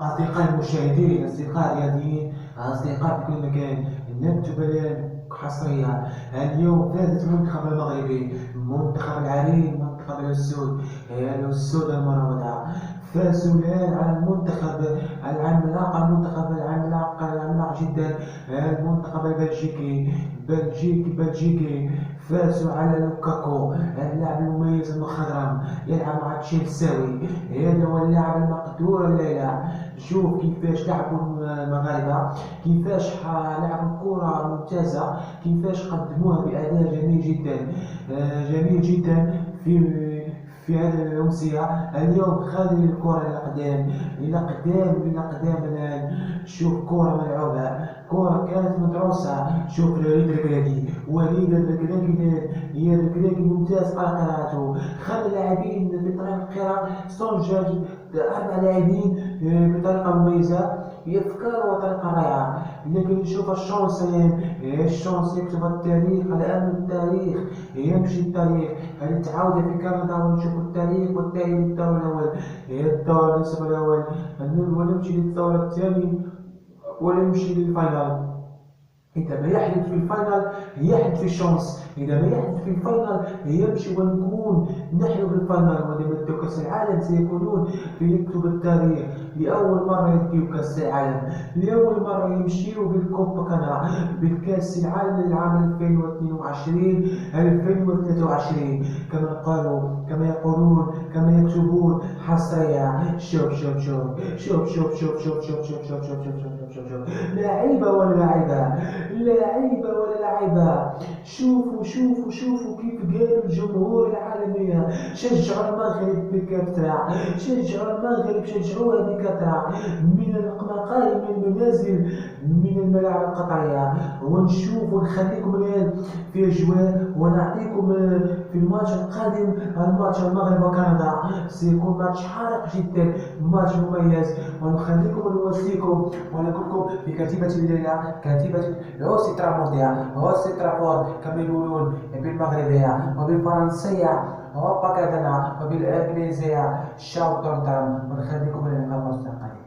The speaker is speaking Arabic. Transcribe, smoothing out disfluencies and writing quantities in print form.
أصدقائي المشاهدين، أصدقاء الرياضيين، أصدقاء في كل مكان، نكتب الآن حصرية. اليوم فازت المنتخب المغربي، منتخب العرين، منتخب الأسود المراودة. فازوا الآن على المنتخب العملاق جدا، المنتخب البلجيكي. بلجيكي فازوا على لوكاكو، اللاعب المميز المخضرم، يلعب مع تشيلساوي. هذا هو اللاعب المقدور الليلة. شوف كيفاش لعبوا المغاربة، كيفاش لعبوا كرة ممتازة، كيفاش قدموها بأداء جميل جدا. جميل جدا في هذه الأمسية. اليوم خلي الكرة إلى قدام الآن. شوف كرة ملعوبة، كرة كانت مدروسة. شوف وليد الركراكي ممتاز قراءته. خلى اللاعبين بطريقة القراءة سونجاج 4 لاعبين بطريقة مميزة، يفكروا بطريقة رائعة. لكن نشوف الشانس يكتب التاريخ. الآن التاريخ يمشي، التاريخ هل تعاود في كندا، ونشوف التاريخ والتالي للدور الأول. الدور النصف الأول، ونمشي للدور الثاني، ونمشي للفاينال. إذا ما يحدث في الفاينل يحدث في الشانس، إذا ما يحدث في الفاينل يمشي ونكون نحن في الفاينل. ولما يديو كأس العالم سيكونون يكتب التاريخ. لأول مرة يديو كأس العالم، لأول مرة يمشيو بالكوبا كانا، بالكأس العالم للعام 2022 2023. كما يقولون كما يكتبون حصرية. شوف شوف شوف شوف شوف شوف شوف شوف شوف شوف شوف شوف شوف شوف شوف لعيبة ولا لعيبة. شوفوا كيف قالوا الجمهور العالمية شجعوا المغرب بكثرة، شجعوها بكثرة من المقاهي، من المنازل، من الملاعب القطرية. ونخليكم الآن في أجواء، ونعطيكم في الماتش القادم، الماتش المغرب وكندا سيكون ماتش حارق جدا، ماتش مميز. ونخليكم نوصيكم ونقولكم في كتيبة الليلة، كتيبة روسي ترافور كما يقولون بالمغربية وبالفرنسية وبالإنجليزية شاو تورتام. ونخليكم إلى اللقاء المستقبلي.